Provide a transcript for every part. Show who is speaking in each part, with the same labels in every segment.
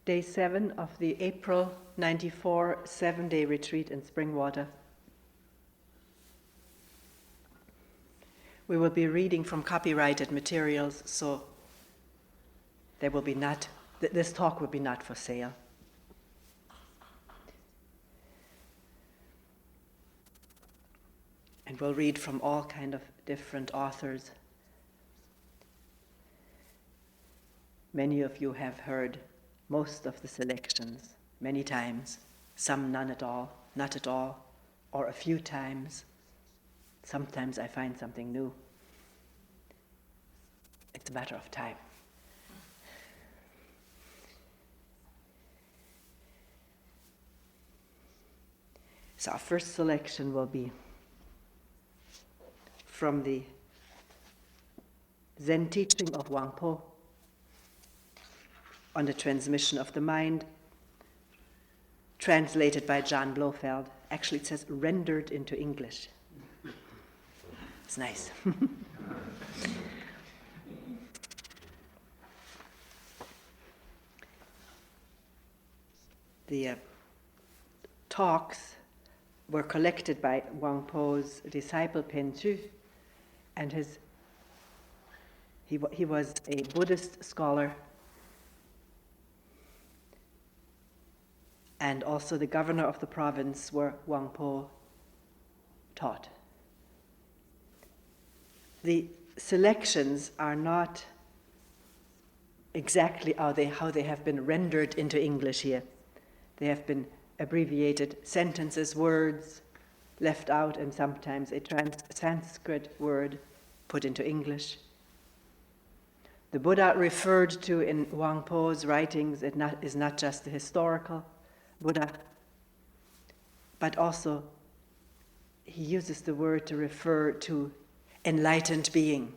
Speaker 1: Day 7 of the April 94 7-day retreat in Springwater. We will be reading from copyrighted materials, so there will be this talk will be not for sale. And we'll read from all kind of different authors. Many of you have heard most of the selections many times, some none at all, not at all, or a few times. Sometimes I find something new. It's a matter of time. So our first selection will be from the Zen teaching of Wang Po on the transmission of the mind, translated by John Blofeld. Actually, it says rendered into English. It's nice. The talks were collected by Wang Po's disciple Pen Chu, and he was a Buddhist scholar and also the governor of the province where Wang Po taught. The selections are not exactly how they have been rendered into English here. They have been abbreviated sentences, words left out, and sometimes a Sanskrit word put into English. The Buddha referred to in Wang Po's writings is not just the historical Buddha, but also he uses the word to refer to enlightened being.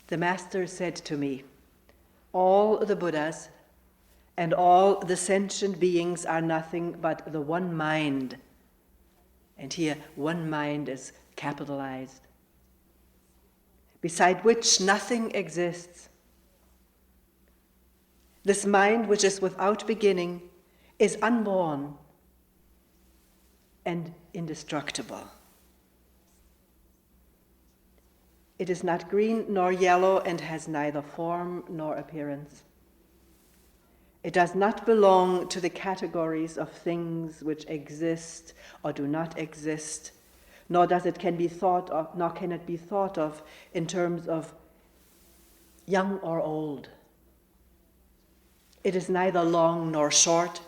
Speaker 1: The Master said to me, all the Buddhas and all the sentient beings are nothing but the one mind. And here, one mind is capitalized, beside which nothing exists. This mind, which is without beginning, is unborn and indestructible. It is not green nor yellow and has neither form nor appearance. It does not belong to the categories of things which exist or do not exist, nor can it be thought of in terms of young or old. It is neither long nor short,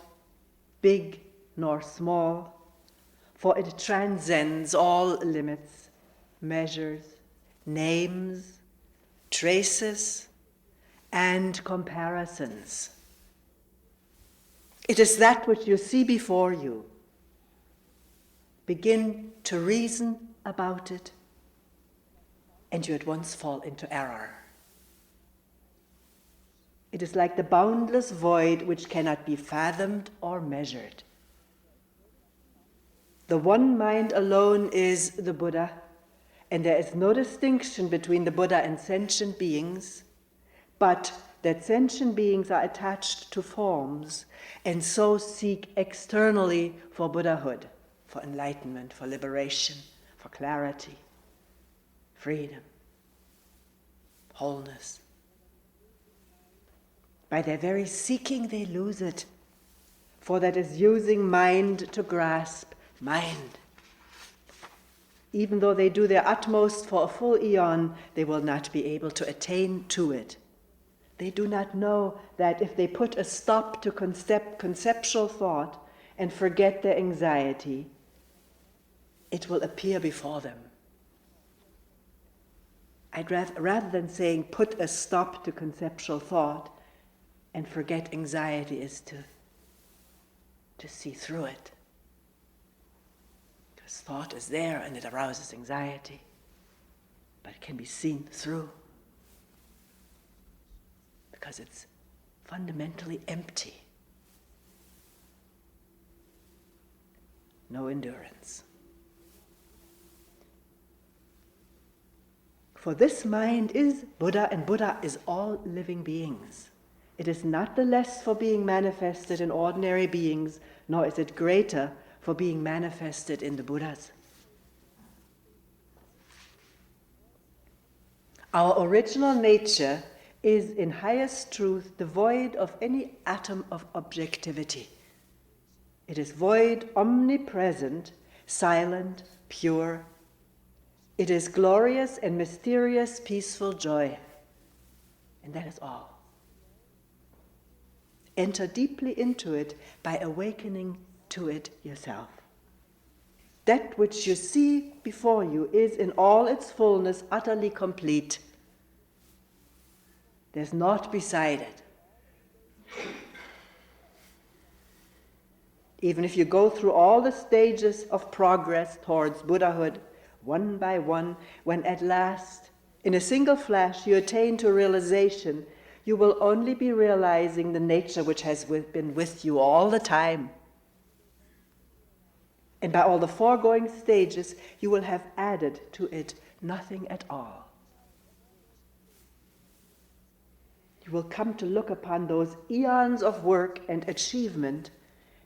Speaker 1: big nor small, for it transcends all limits, measures, names, traces, and comparisons. It is that which you see before you. Begin to reason about it, and you at once fall into error. It is like the boundless void which cannot be fathomed or measured. The one mind alone is the Buddha, and there is no distinction between the Buddha and sentient beings, but that sentient beings are attached to forms and so seek externally for Buddhahood, for enlightenment, for liberation, for clarity, freedom, wholeness. By their very seeking, they lose it, for that is using mind to grasp mind. Even though they do their utmost for a full eon, they will not be able to attain to it. They do not know that if they put a stop to conceptual thought and forget their anxiety, it will appear before them. Rather than saying put a stop to conceptual thought and forget anxiety, is to see through it. Because thought is there and it arouses anxiety, but it can be seen through because it's fundamentally empty. No endurance. For this mind is Buddha, and Buddha is all living beings. It is not the less for being manifested in ordinary beings, nor is it greater for being manifested in the Buddhas. Our original nature is in highest truth devoid of any atom of objectivity. It is void, omnipresent, silent, pure. It is glorious and mysterious, peaceful joy. And that is all. Enter deeply into it by awakening to it yourself. That which you see before you is in all its fullness utterly complete. There's naught beside it. Even if you go through all the stages of progress towards Buddhahood, one by one, when at last, in a single flash, you attain to realization, you will only be realizing the nature which has been with you all the time. And by all the foregoing stages, you will have added to it nothing at all. You will come to look upon those eons of work and achievement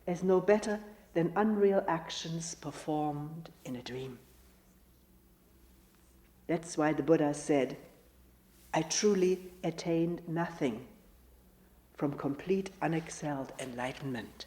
Speaker 1: as no better than unreal actions performed in a dream. That's why the Buddha said, I truly attained nothing from complete unexcelled enlightenment.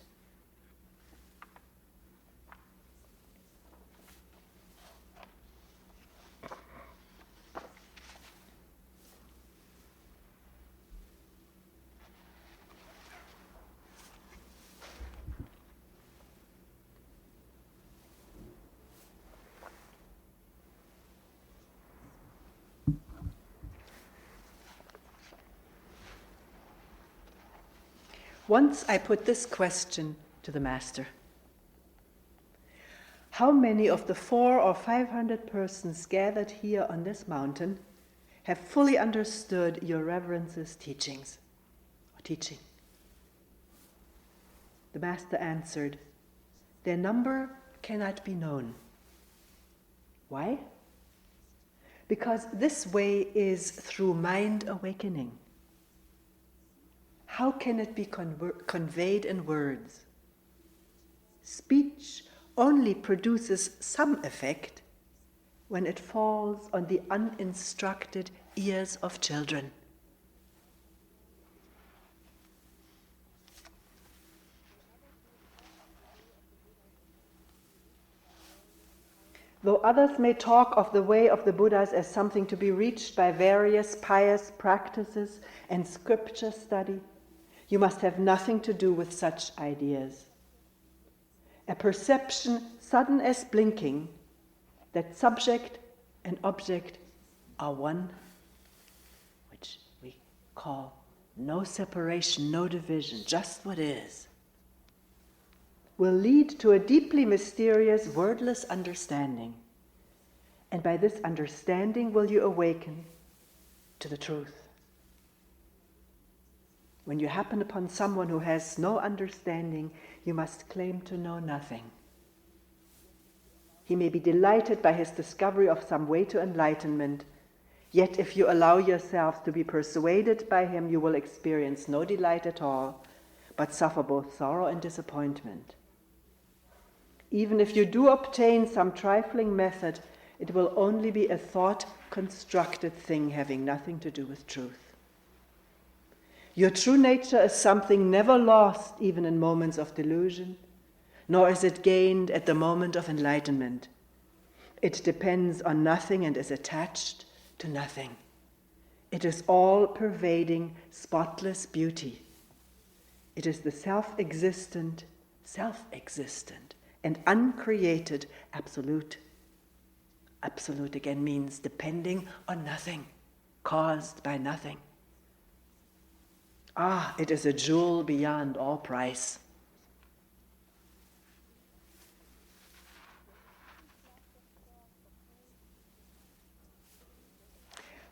Speaker 1: Once I put this question to the Master. How many of the 400 or 500 persons gathered here on this mountain have fully understood your Reverence's teaching? The Master answered, their number cannot be known. Why? Because this way is through mind awakening. How can it be conveyed in words? Speech only produces some effect when it falls on the uninstructed ears of children. Though others may talk of the way of the Buddhas as something to be reached by various pious practices and scripture study, you must have nothing to do with such ideas. A perception sudden as blinking, that subject and object are one, which we call no separation, no division, just what is, will lead to a deeply mysterious, wordless understanding. And by this understanding will you awaken to the truth. When you happen upon someone who has no understanding, you must claim to know nothing. He may be delighted by his discovery of some way to enlightenment, yet if you allow yourself to be persuaded by him, you will experience no delight at all, but suffer both sorrow and disappointment. Even if you do obtain some trifling method, it will only be a thought-constructed thing having nothing to do with truth. Your true nature is something never lost even in moments of delusion, nor is it gained at the moment of enlightenment. It depends on nothing and is attached to nothing. It is all-pervading, spotless beauty. It is the self-existent, and uncreated absolute. Absolute again means depending on nothing, caused by nothing. Ah, it is a jewel beyond all price.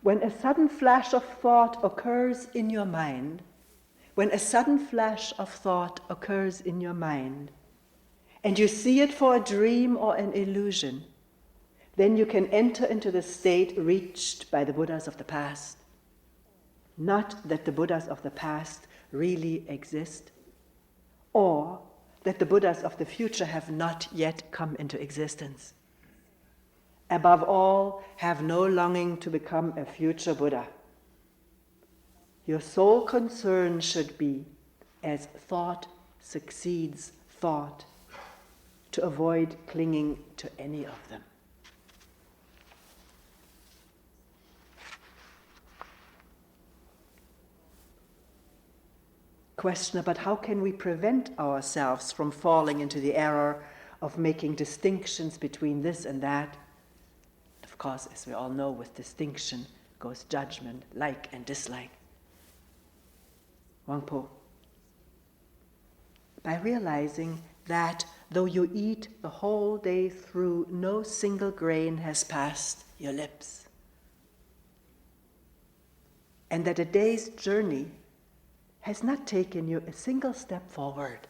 Speaker 1: When a sudden flash of thought occurs in your mind, and you see it for a dream or an illusion, then you can enter into the state reached by the Buddhas of the past. Not that the Buddhas of the past really exist, or that the Buddhas of the future have not yet come into existence. Above all, have no longing to become a future Buddha. Your sole concern should be, as thought succeeds thought, to avoid clinging to any of them. Question about how can we prevent ourselves from falling into the error of making distinctions between this and that. Of course, as we all know, with distinction goes judgment, like and dislike. Wangpo. By realizing that though you eat the whole day through, no single grain has passed your lips. And that a day's journey has not taken you a single step forward.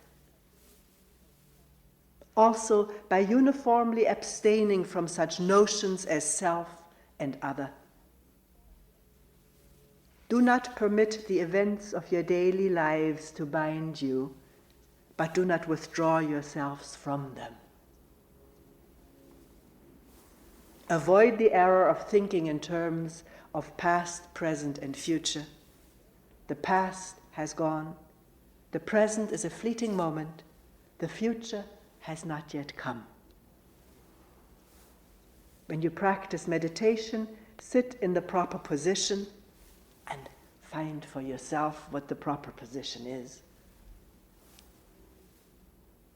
Speaker 1: Also, by uniformly abstaining from such notions as self and other. Do not permit the events of your daily lives to bind you, but do not withdraw yourselves from them. Avoid the error of thinking in terms of past, present, and future. The past has gone. The present is a fleeting moment. The future has not yet come. When you practice meditation, sit in the proper position and find for yourself what the proper position is.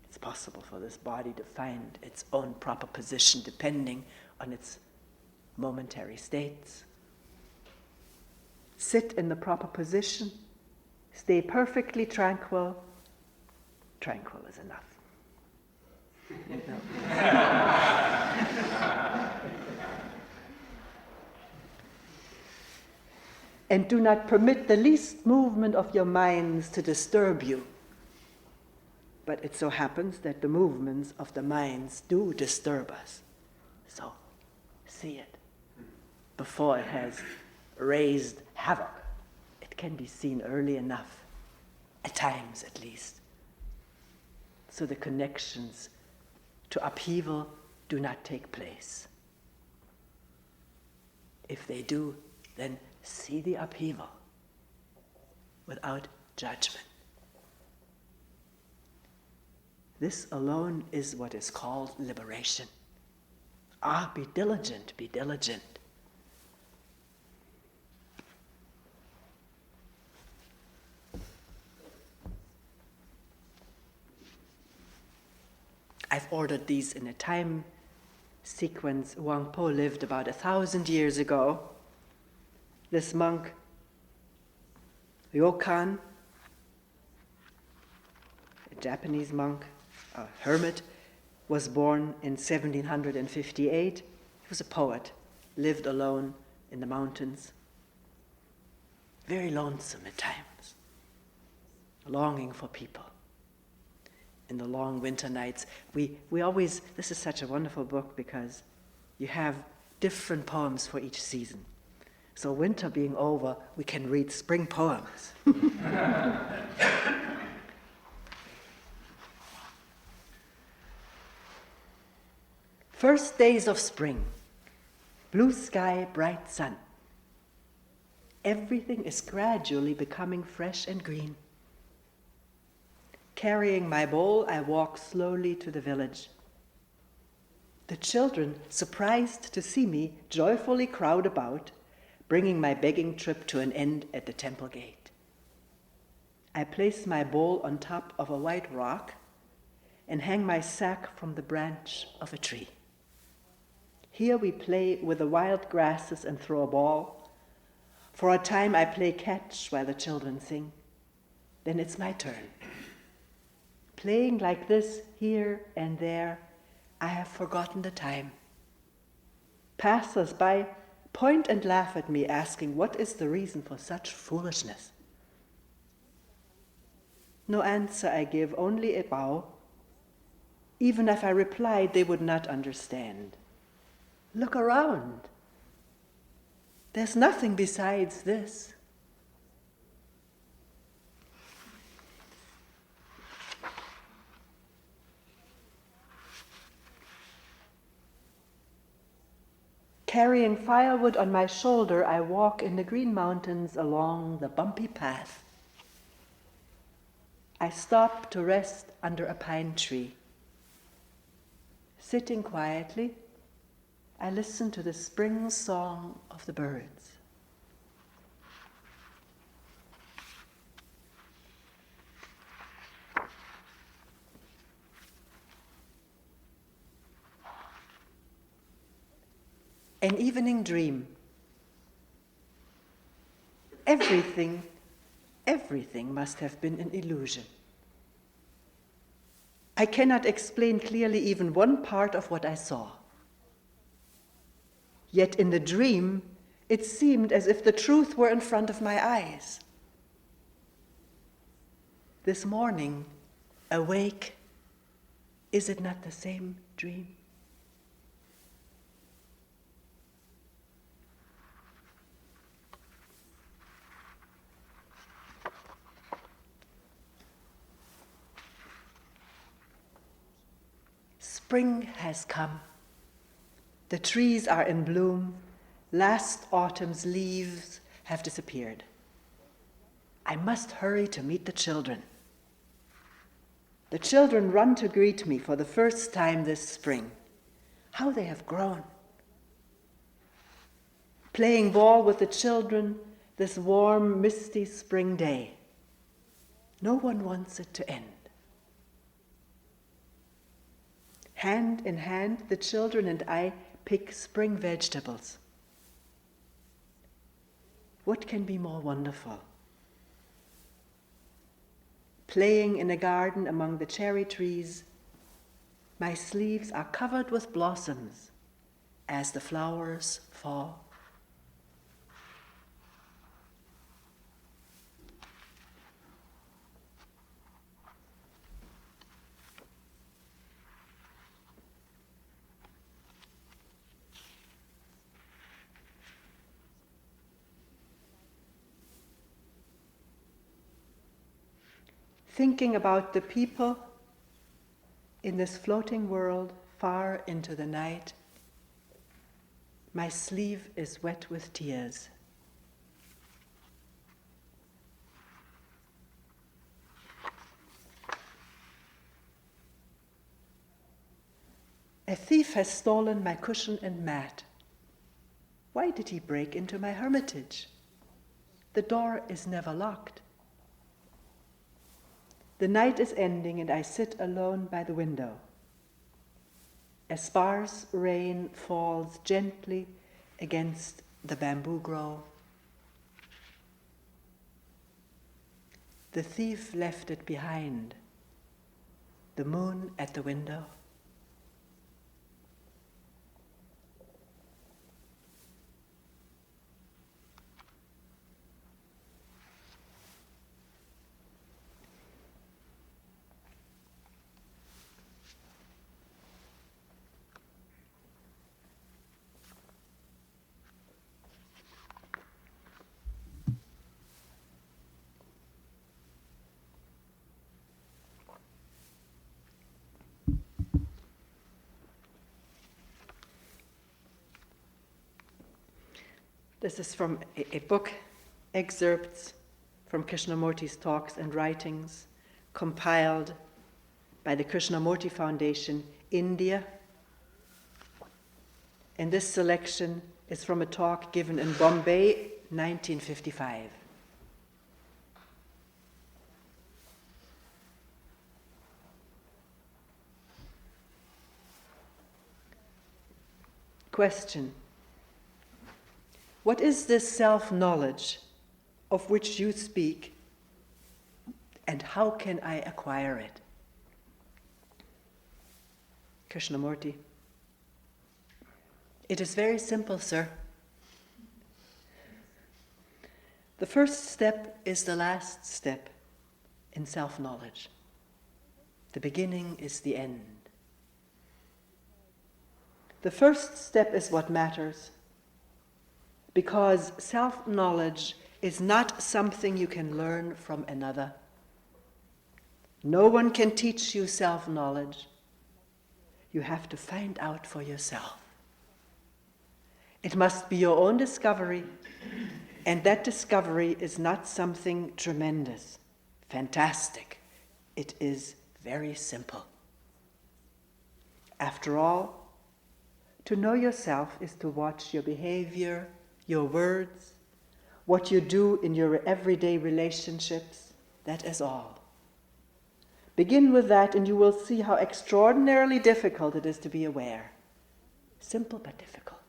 Speaker 1: It's possible for this body to find its own proper position depending on its momentary states. Sit in the proper position. Stay perfectly tranquil. Tranquil is enough. And do not permit the least movement of your minds to disturb you. But it so happens that the movements of the minds do disturb us. So, see it before it has raised havoc. It can be seen early enough, at times at least. So the connections to upheaval do not take place. If they do, then see the upheaval without judgment. This alone is what is called liberation. Be diligent, be diligent. I've ordered these in a time sequence. Wangpo lived about 1,000 years ago. This monk, Ryokan, a Japanese monk, a hermit, was born in 1758. He was a poet, lived alone in the mountains. Very lonesome at times, longing for people. In the long winter nights, we always, this is such a wonderful book because you have different poems for each season. So winter being over, we can read spring poems. First days of spring, blue sky, bright sun. Everything is gradually becoming fresh and green. Carrying my bowl, I walk slowly to the village. The children, surprised to see me, joyfully crowd about, bringing my begging trip to an end at the temple gate. I place my bowl on top of a white rock and hang my sack from the branch of a tree. Here we play with the wild grasses and throw a ball. For a time I play catch while the children sing. Then it's my turn. Playing like this here and there, I have forgotten the time. Passers-by point and laugh at me, asking what is the reason for such foolishness. No answer I give, only a bow. Even if I replied, they would not understand. Look around. There's nothing besides this. Carrying firewood on my shoulder, I walk in the green mountains along the bumpy path. I stop to rest under a pine tree. Sitting quietly, I listen to the spring song of the birds. An evening dream. Everything must have been an illusion. I cannot explain clearly even one part of what I saw. Yet in the dream, it seemed as if the truth were in front of my eyes. This morning, awake, is it not the same dream? Spring has come. The trees are in bloom. Last autumn's leaves have disappeared. I must hurry to meet the children. The children run to greet me for the first time this spring. How they have grown. Playing ball with the children this warm, misty spring day. No one wants it to end. Hand in hand, the children and I pick spring vegetables. What can be more wonderful? Playing in a garden among the cherry trees, my sleeves are covered with blossoms as the flowers fall. Thinking about the people in this floating world far into the night, my sleeve is wet with tears. A thief has stolen my cushion and mat. Why did he break into my hermitage? The door is never locked. The night is ending and I sit alone by the window. A sparse rain falls gently against the bamboo grove. The thief left it behind. The moon at the window. This is from a book, excerpts from Krishnamurti's talks and writings, compiled by the Krishnamurti Foundation, India. And this selection is from a talk given in Bombay, 1955. Question. What is this self-knowledge of which you speak, and how can I acquire it? Krishnamurti. It is very simple, sir. The first step is the last step in self-knowledge. The beginning is the end. The first step is what matters, because self-knowledge is not something you can learn from another. No one can teach you self-knowledge. You have to find out for yourself. It must be your own discovery, and that discovery is not something tremendous, fantastic. It is very simple. After all, to know yourself is to watch your behavior, your words, what you do in your everyday relationships. That is all. Begin with that and you will see how extraordinarily difficult it is to be aware. Simple but difficult.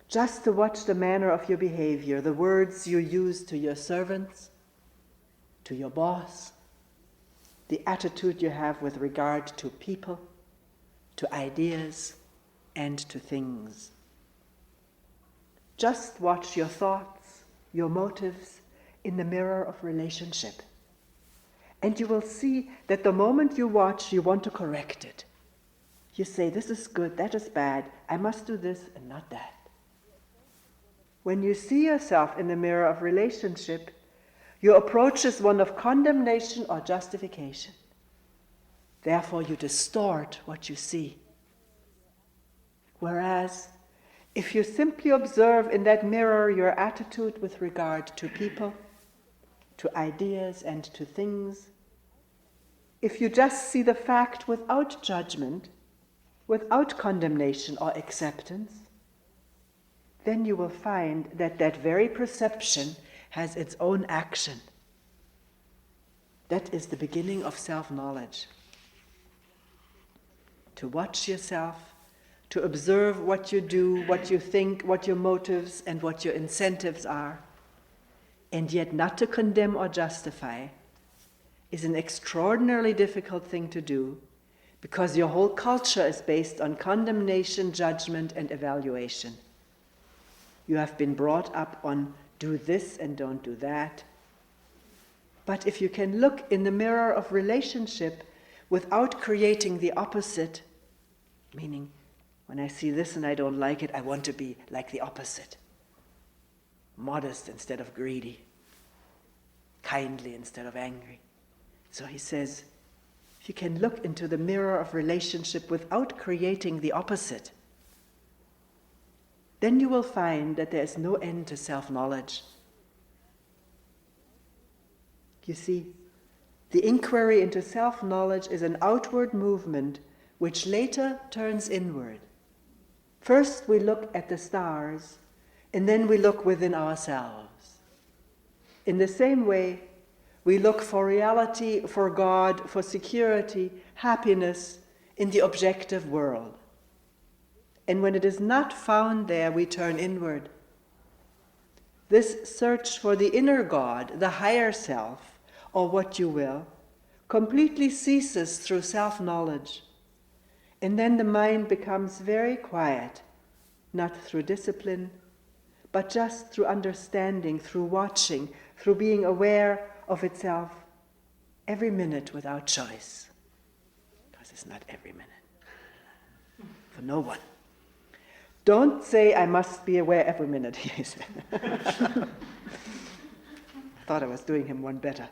Speaker 1: Just to watch the manner of your behavior, the words you use to your servants, to your boss, the attitude you have with regard to people, to ideas, and to things. Just watch your thoughts, your motives in the mirror of relationship. And you will see that the moment you watch, you want to correct it. You say, this is good, that is bad, I must do this and not that. When you see yourself in the mirror of relationship, your approach is one of condemnation or justification. Therefore, you distort what you see. Whereas, if you simply observe in that mirror your attitude with regard to people, to ideas and to things, if you just see the fact without judgment, without condemnation or acceptance, then you will find that that very perception has its own action. That is the beginning of self-knowledge. To watch yourself, to observe what you do, what you think, what your motives and what your incentives are, and yet not to condemn or justify, is an extraordinarily difficult thing to do, because your whole culture is based on condemnation, judgment, and evaluation. You have been brought up on do this and don't do that. But if you can look in the mirror of relationship without creating the opposite, meaning when I see this and I don't like it, I want to be like the opposite. Modest instead of greedy. Kindly instead of angry. So he says, if you can look into the mirror of relationship without creating the opposite, then you will find that there is no end to self-knowledge. You see, the inquiry into self-knowledge is an outward movement which later turns inward. First we look at the stars, and then we look within ourselves. In the same way, we look for reality, for God, for security, happiness in the objective world. And when it is not found there, we turn inward. This search for the inner God, the higher self, or what you will, completely ceases through self-knowledge. And then the mind becomes very quiet, not through discipline, but just through understanding, through watching, through being aware of itself every minute without choice. Because it's not every minute. For no one. Don't say, I must be aware every minute, he said. I thought I was doing him one better.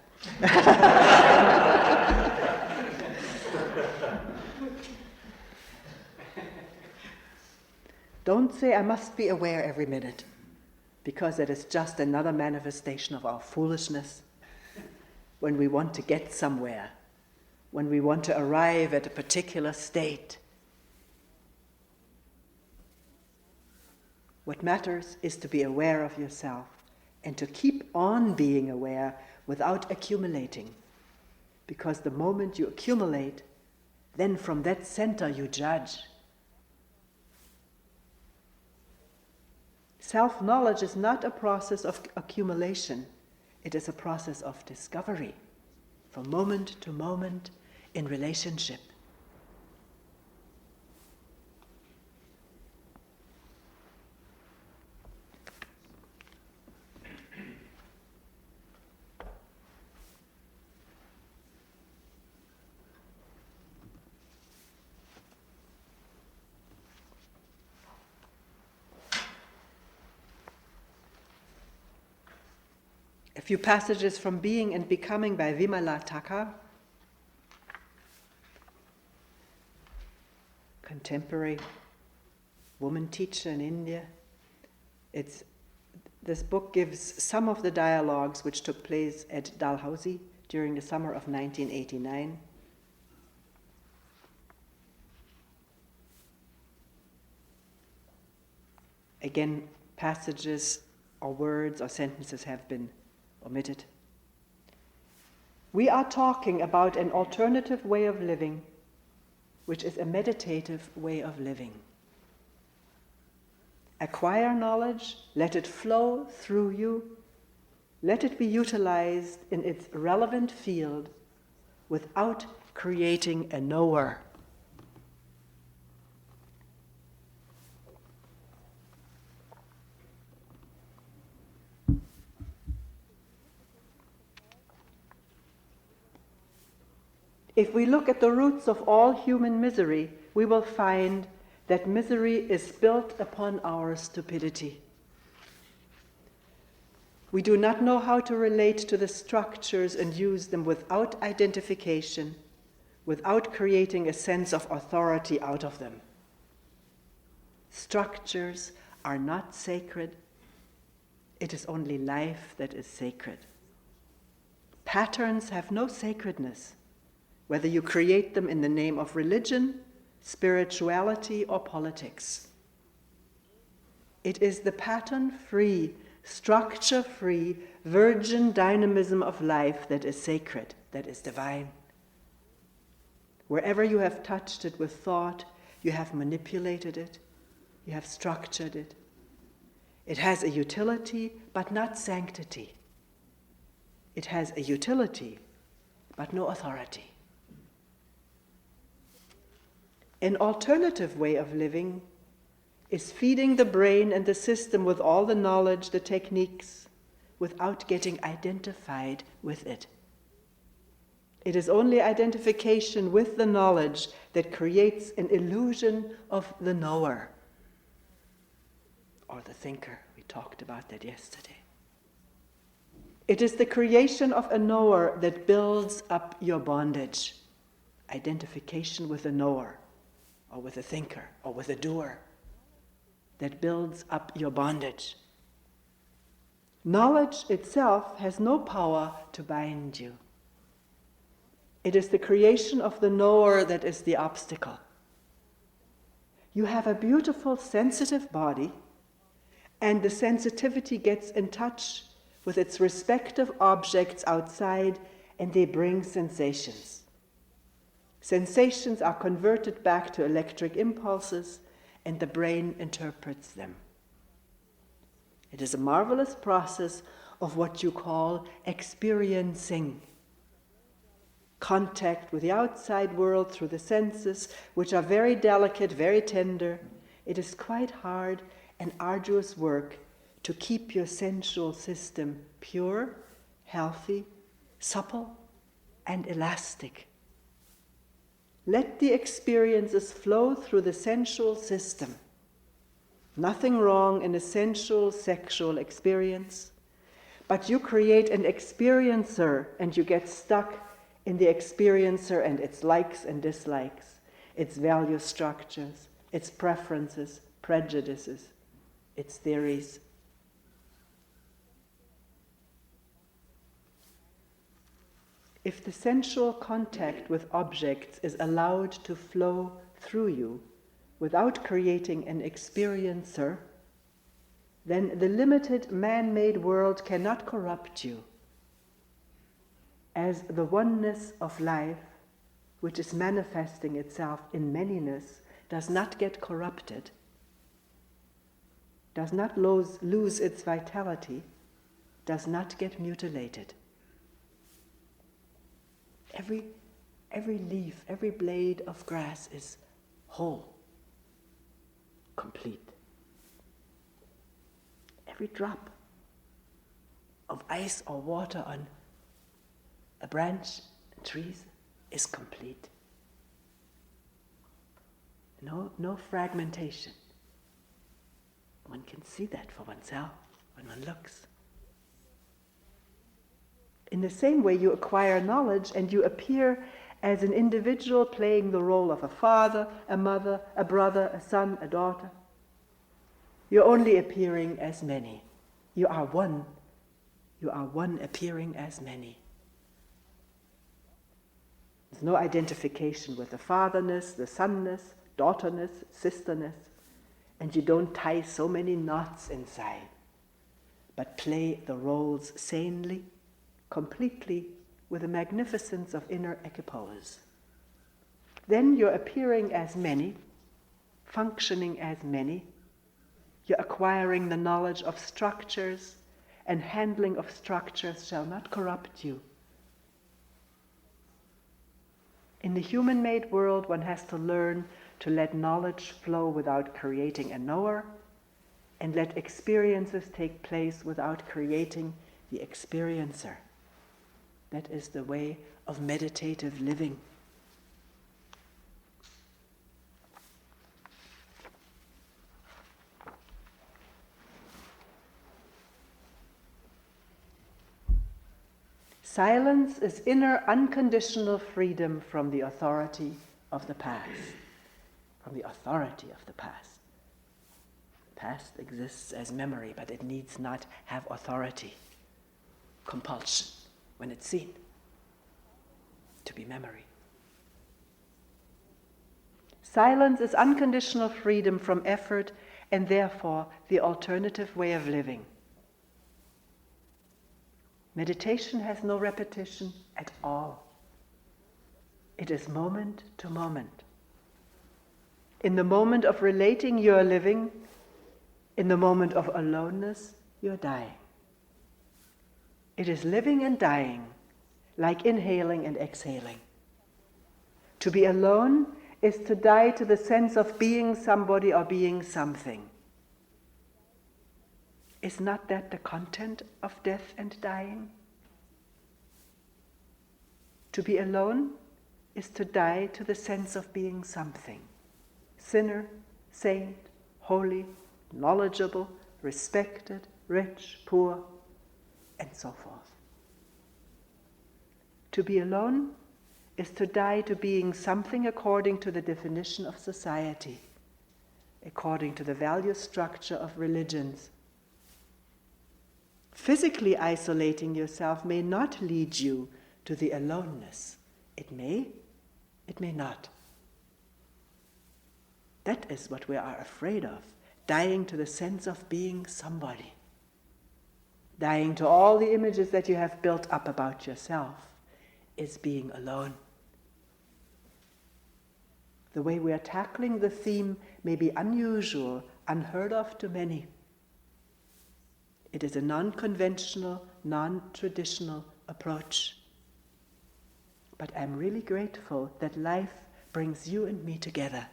Speaker 1: Don't say, I must be aware every minute, because it is just another manifestation of our foolishness. When we want to get somewhere, when we want to arrive at a particular state. What matters is to be aware of yourself and to keep on being aware without accumulating. Because the moment you accumulate, then from that center you judge. Self-knowledge is not a process of accumulation. It is a process of discovery, from moment to moment in relationship. few passages from Being and Becoming by Vimala Thakur, contemporary woman teacher in India. This book gives some of the dialogues which took place at Dalhousie during the summer of 1989. Again, passages or words or sentences have been omitted. We are talking about an alternative way of living, which is a meditative way of living. Acquire knowledge, let it flow through you, let it be utilized in its relevant field without creating a knower. If we look at the roots of all human misery, we will find that misery is built upon our stupidity. We do not know how to relate to the structures and use them without identification, without creating a sense of authority out of them. Structures are not sacred. It is only life that is sacred. Patterns have no sacredness, whether you create them in the name of religion, spirituality, or politics. It is the pattern-free, structure-free, virgin dynamism of life that is sacred, that is divine. Wherever you have touched it with thought, you have manipulated it, you have structured it. It has a utility, but not sanctity. It has a utility, but no authority. An alternative way of living is feeding the brain and the system with all the knowledge, the techniques, without getting identified with it. It is only identification with the knowledge that creates an illusion of the knower, or the thinker. We talked about that yesterday. It is the creation of a knower that builds up your bondage. Identification with a knower, or with a thinker, or with a doer, that builds up your bondage. Knowledge itself has no power to bind you. It is the creation of the knower that is the obstacle. You have a beautiful, sensitive body, and the sensitivity gets in touch with its respective objects outside, and they bring sensations. Sensations are converted back to electric impulses, and the brain interprets them. It is a marvelous process of what you call experiencing. Contact with the outside world through the senses, which are very delicate, very tender. It is quite hard and arduous work to keep your sensual system pure, healthy, supple, and elastic. Let the experiences flow through the sensual system. Nothing wrong in a sensual sexual experience, but you create an experiencer and you get stuck in the experiencer and its likes and dislikes, its value structures, its preferences, prejudices, its theories. If the sensual contact with objects is allowed to flow through you without creating an experiencer, then the limited man-made world cannot corrupt you. As the oneness of life, which is manifesting itself in manyness, does not get corrupted, does not lose its vitality, does not get mutilated. Every leaf, every blade of grass is whole, complete. Every drop of ice or water on a branch and trees is complete. No fragmentation. One can see that for oneself when one looks. In the same way, you acquire knowledge and you appear as an individual playing the role of a father, a mother, a brother, a son, a daughter. You're only appearing as many. You are one. You are one appearing as many. There's no identification with the fatherness, the sonness, daughterness, sisterness, and you don't tie so many knots inside, but play the roles sanely, completely, with a magnificence of inner equipoise. Then you're appearing as many, functioning as many. You're acquiring the knowledge of structures, and handling of structures shall not corrupt you. In the human-made world, one has to learn to let knowledge flow without creating a knower, and let experiences take place without creating the experiencer. That is the way of meditative living. Silence is inner unconditional freedom from the authority of the past. From the authority of the past. The past exists as memory, but it needs not have authority, compulsion, when it's seen to be memory. Silence is unconditional freedom from effort and therefore the alternative way of living. Meditation has no repetition at all. It is moment to moment. In the moment of relating, you're living. In the moment of aloneness, you're dying. It is living and dying, like inhaling and exhaling. To be alone is to die to the sense of being somebody or being something. Is not that the content of death and dying? To be alone is to die to the sense of being something. Sinner, saint, holy, knowledgeable, respected, rich, poor, and so forth. To be alone is to die to being something according to the definition of society, according to the value structure of religions. Physically isolating yourself may not lead you to the aloneness. It may not. That is what we are afraid of, dying to the sense of being somebody. Dying to all the images that you have built up about yourself is being alone. The way we are tackling the theme may be unusual, unheard of to many. It is a non-conventional, non-traditional approach. But I'm really grateful that life brings you and me together.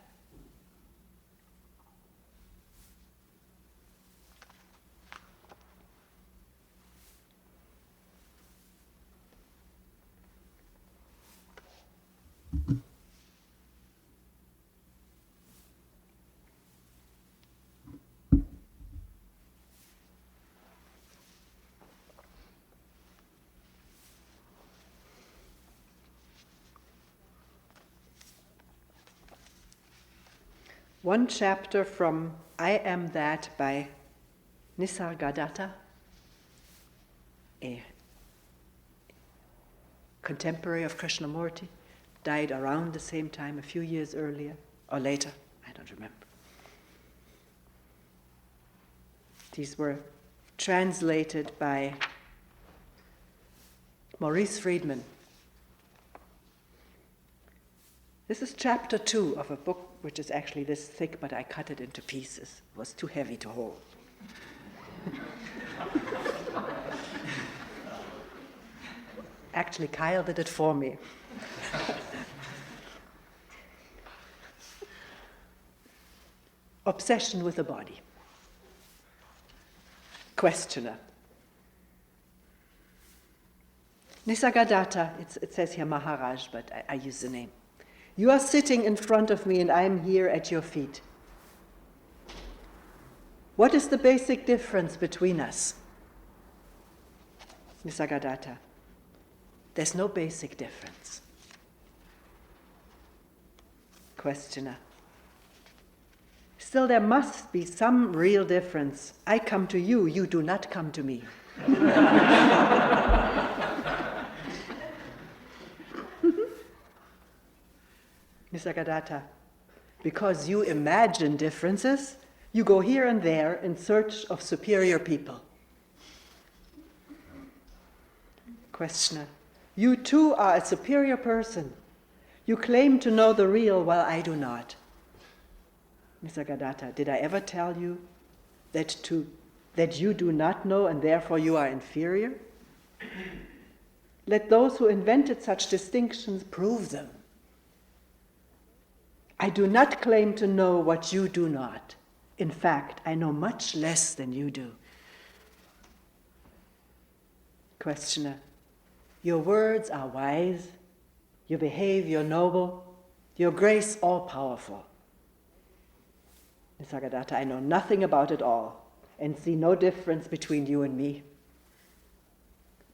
Speaker 1: One chapter from I Am That by Nisargadatta, a contemporary of Krishnamurti, died around the same time, a few years earlier, or later, I don't remember. These were translated by Maurice Friedman. This is chapter 2 of a book which is actually this thick, but I cut it into pieces. It was too heavy to hold. Actually, Kyle did it for me. Obsession with the body. Questioner. Nisargadatta, it says here Maharaj, but I use the name. You are sitting in front of me and I am here at your feet. What is the basic difference between us? Nisargadatta. There's no basic difference. Questioner. Still, there must be some real difference. I come to you, you do not come to me. Nisargadatta. Because you imagine differences, you go here and there in search of superior people. Questioner. You too are a superior person. You claim to know the real while I do not. Nisargadatta, did I ever tell you that you do not know and therefore you are inferior? Let those who invented such distinctions prove them. I do not claim to know what you do not. In fact, I know much less than you do. Questioner. Your words are wise, your behavior noble, your grace all-powerful. Nisargadatta, I know nothing about it all and see no difference between you and me.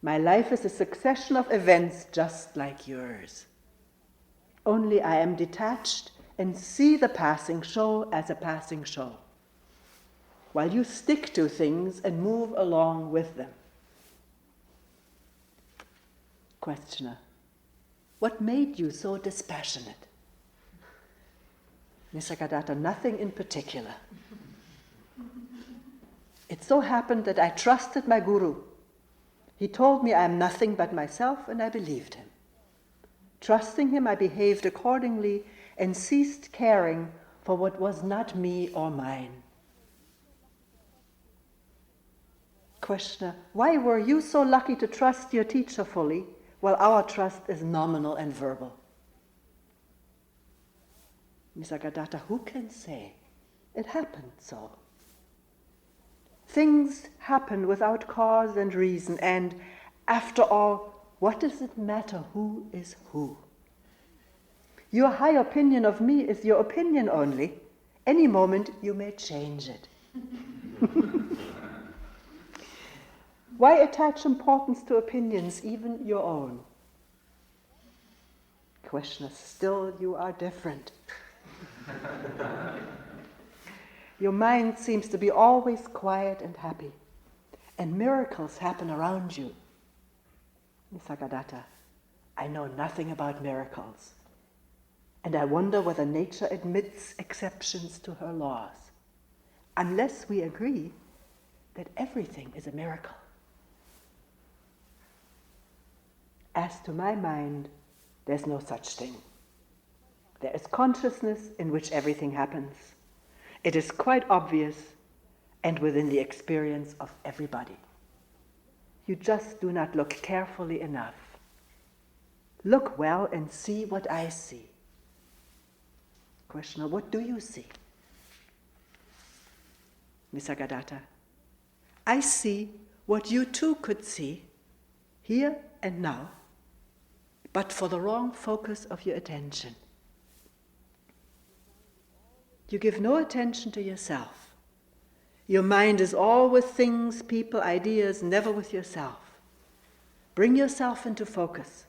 Speaker 1: My life is a succession of events just like yours. Only I am detached and see the passing show as a passing show, while you stick to things and move along with them. Questioner. What made you so dispassionate? Nisargadatta, nothing in particular. It so happened that I trusted my guru. He told me I am nothing but myself, and I believed him. Trusting him, I behaved accordingly and ceased caring for what was not me or mine. Questioner. Why were you so lucky to trust your teacher fully, while our trust is nominal and verbal? Nisargadatta, who can say? It happened so. Things happen without cause and reason, and after all, what does it matter who is who? Your high opinion of me is your opinion only. Any moment you may change it. Why attach importance to opinions, even your own? Questioner. Still you are different. Your mind seems to be always quiet and happy, and miracles happen around you. Nisargadatta, I know nothing about miracles, and I wonder whether nature admits exceptions to her laws, unless we agree that everything is a miracle. As to my mind, there's no such thing. There is consciousness in which everything happens. It is quite obvious and within the experience of everybody. You just do not look carefully enough. Look well and see what I see. Questioner, what do you see? Nisargadatta, I see what you too could see, here and now, but for the wrong focus of your attention. You give no attention to yourself. Your mind is all with things, people, ideas, never with yourself. Bring yourself into focus.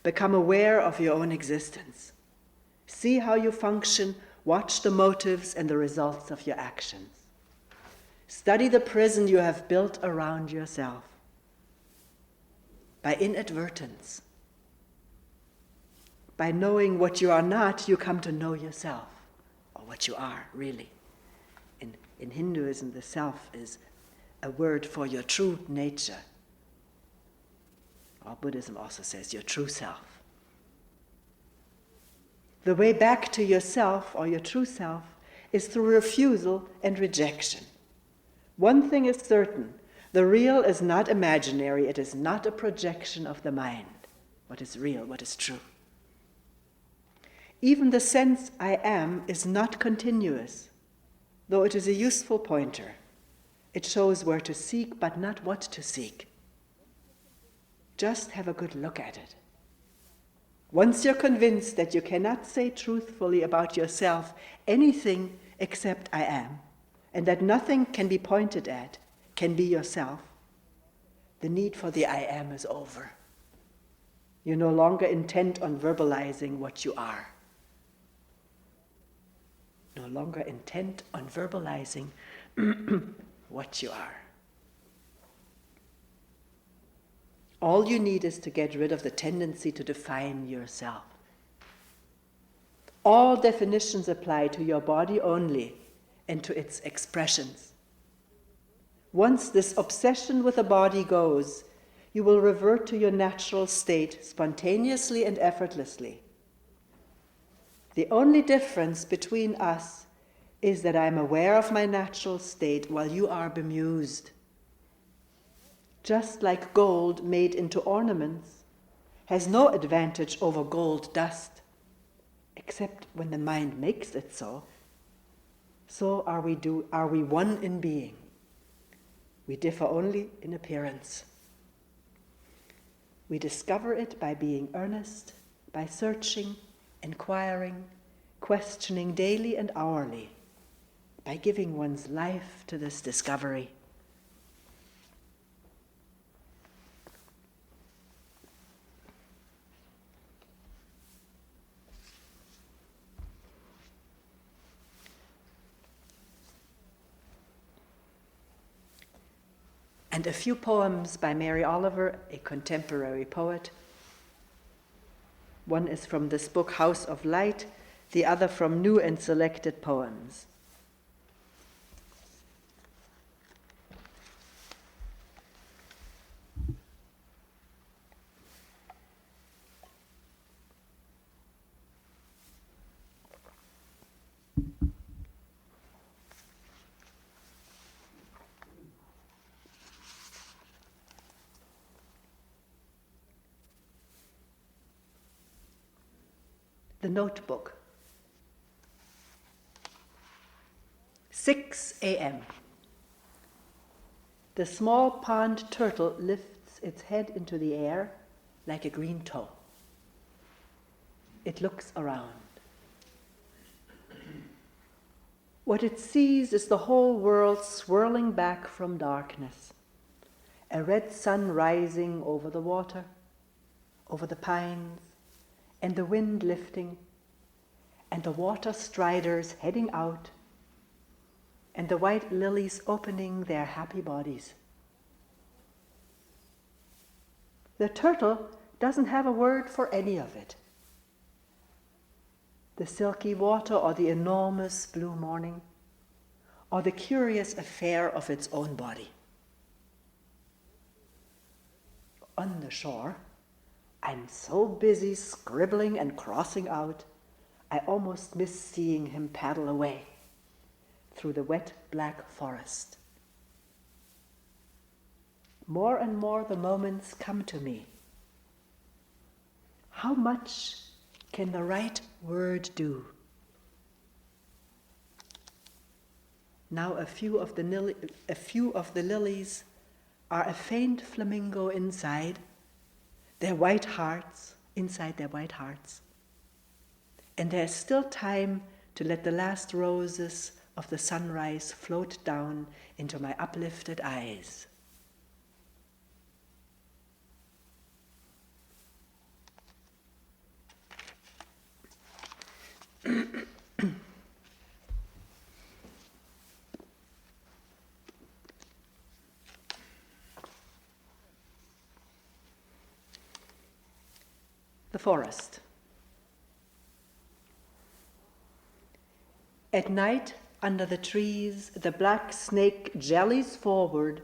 Speaker 1: Become aware of your own existence. See how you function, watch the motives and the results of your actions. Study the prison you have built around yourself. By inadvertence, by knowing what you are not, you come to know yourself, or what you are, really. In Hinduism, the self is a word for your true nature. Or Buddhism also says your true self. The way back to yourself, or your true self, is through refusal and rejection. One thing is certain, the real is not imaginary, it is not a projection of the mind. What is real, what is true. Even the sense I am is not continuous, though it is a useful pointer. It shows where to seek, but not what to seek. Just have a good look at it. Once you're convinced that you cannot say truthfully about yourself anything except I am, and that nothing can be pointed at, can be yourself, the need for the I am is over. You're no longer intent on verbalizing what you are. No longer intent on verbalizing what you are. All you need is to get rid of the tendency to define yourself. All definitions apply to your body only and to its expressions. Once this obsession with the body goes, you will revert to your natural state spontaneously and effortlessly. The only difference between us is that I am aware of my natural state while you are bemused. Just like gold made into ornaments has no advantage over gold dust, except when the mind makes it so. So are we one in being. We differ only in appearance. We discover it by being earnest, by searching, inquiring, questioning daily and hourly, by giving one's life to this discovery. And a few poems by Mary Oliver, a contemporary poet. One is from this book, House of Light, the other from New and Selected Poems. The Notebook. 6 a.m. The small pond turtle lifts its head into the air like a green toe. It looks around. What it sees is the whole world swirling back from darkness. A red sun rising over the water, over the pines, and the wind lifting, and the water striders heading out, and the white lilies opening their happy bodies. The turtle doesn't have a word for any of it. The silky water, or the enormous blue morning, or the curious affair of its own body. On the shore, I'm so busy scribbling and crossing out, I almost miss seeing him paddle away through the wet black forest. More and more the moments come to me. How much can the right word do? Now a few of the lilies are a faint flamingo inside their white hearts, inside their white hearts. And there's still time to let the last roses of the sunrise float down into my uplifted eyes. The forest. At night, under the trees, the black snake jellies forward,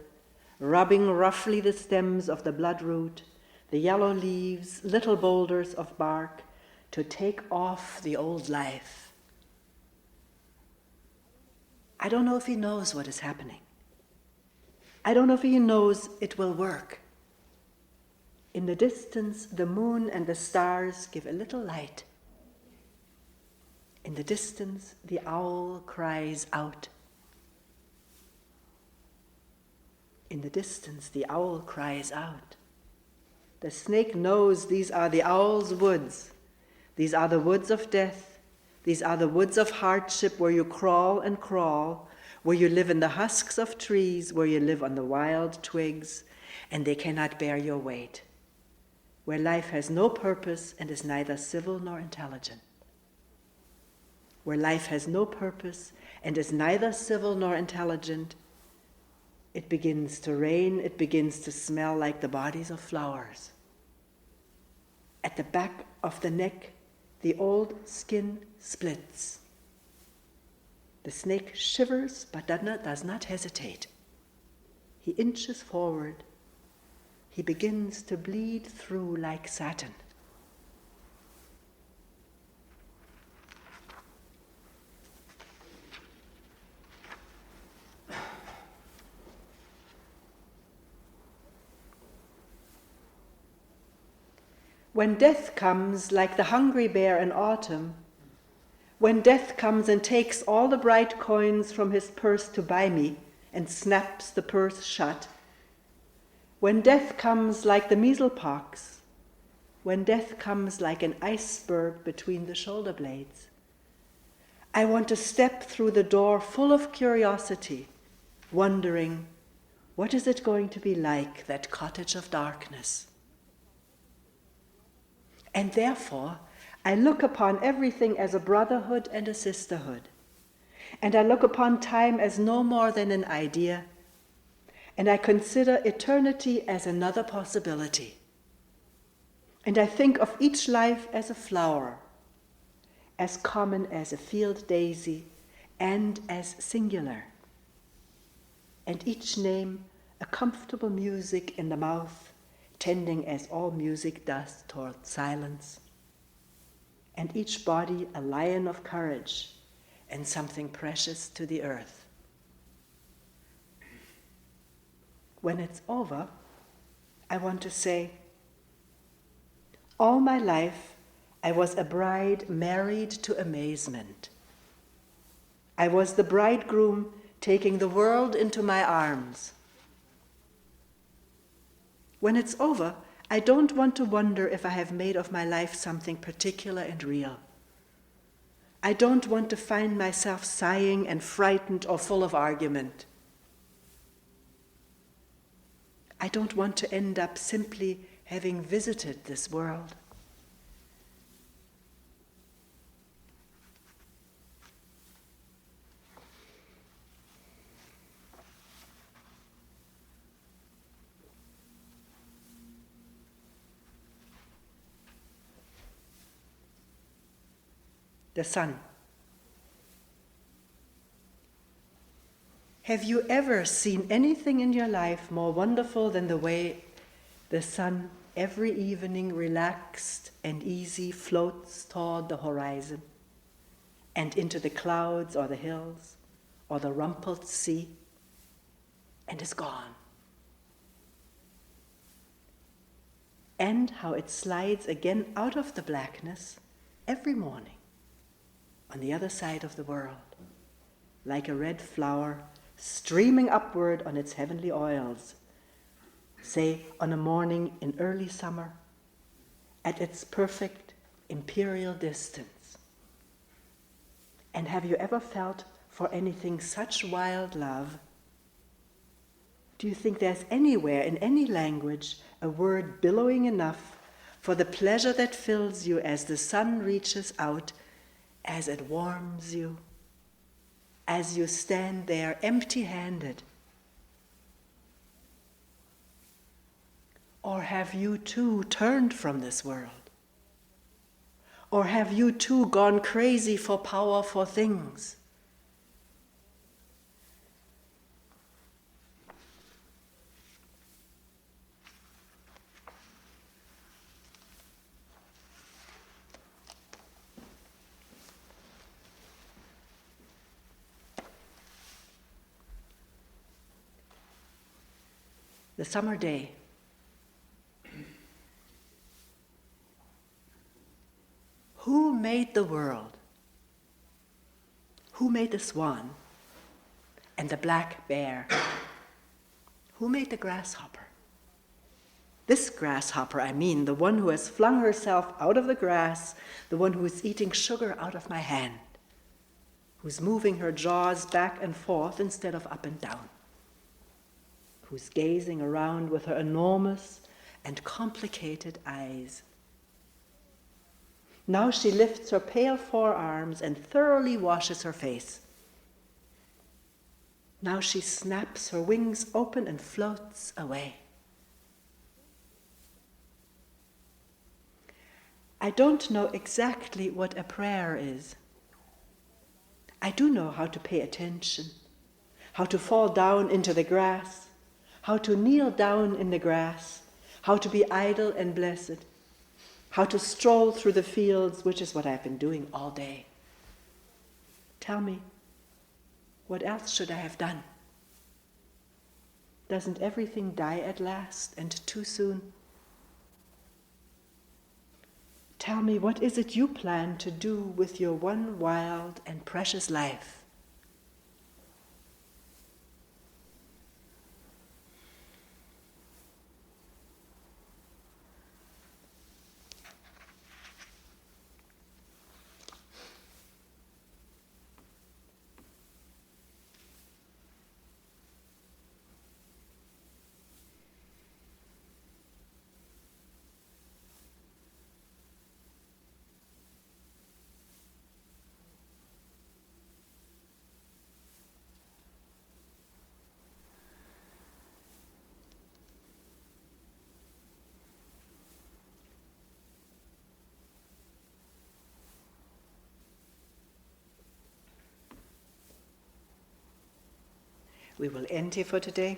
Speaker 1: rubbing roughly the stems of the bloodroot, the yellow leaves, little boulders of bark, to take off the old life. I don't know if he knows what is happening. I don't know if he knows it will work. In the distance, the moon and the stars give a little light. In the distance, the owl cries out. In the distance, the owl cries out. The snake knows these are the owl's woods. These are the woods of death. These are the woods of hardship where you crawl and crawl, where you live in the husks of trees, where you live on the wild twigs, and they cannot bear your weight. where life has no purpose and is neither civil nor intelligent. Where life has no purpose and is neither civil nor intelligent, it begins to rain, it begins to smell like the bodies of flowers. At the back of the neck, the old skin splits. The snake shivers but does not hesitate. He inches forward. He begins to bleed through like satin. When death comes like the hungry bear in autumn, when death comes and takes all the bright coins from his purse to buy me and snaps the purse shut, when death comes like the measles pox, when death comes like an iceberg between the shoulder blades, I want to step through the door full of curiosity, wondering, what is it going to be like, that cottage of darkness? And therefore, I look upon everything as a brotherhood and a sisterhood. And I look upon time as no more than an idea. And I consider eternity as another possibility. And I think of each life as a flower, as common as a field daisy, and as singular. And each name a comfortable music in the mouth, tending as all music does toward silence, and each body a lion of courage and something precious to the earth. When it's over, I want to say, all my life I was a bride married to amazement. I was the bridegroom taking the world into my arms. When it's over, I don't want to wonder if I have made of my life something particular and real. I don't want to find myself sighing and frightened or full of argument. I don't want to end up simply having visited this world. The sun. Have you ever seen anything in your life more wonderful than the way the sun every evening, relaxed and easy, floats toward the horizon and into the clouds or the hills or the rumpled sea and is gone? And how it slides again out of the blackness every morning on the other side of the world, like a red flower streaming upward on its heavenly oils, say on a morning in early summer, at its perfect imperial distance. And have you ever felt for anything such wild love? Do you think there's anywhere in any language a word billowing enough for the pleasure that fills you as the sun reaches out, as it warms you, as you stand there empty-handed? Or have you too turned from this world? Or have you too gone crazy for power, for things? The summer day. Who made the world? Who made the swan and the black bear? Who made the grasshopper? This grasshopper, I mean, the one who has flung herself out of the grass, the one who is eating sugar out of my hand, who's moving her jaws back and forth instead of up and down, who's gazing around with her enormous and complicated eyes. Now she lifts her pale forearms and thoroughly washes her face. Now she snaps her wings open and floats away. I don't know exactly what a prayer is. I do know how to pay attention, how to fall down into the grass, how to kneel down in the grass, how to be idle and blessed, how to stroll through the fields, which is what I've been doing all day. Tell me, what else should I have done? Doesn't everything die at last and too soon? Tell me, what is it you plan to do with your one wild and precious life? We will end here for today.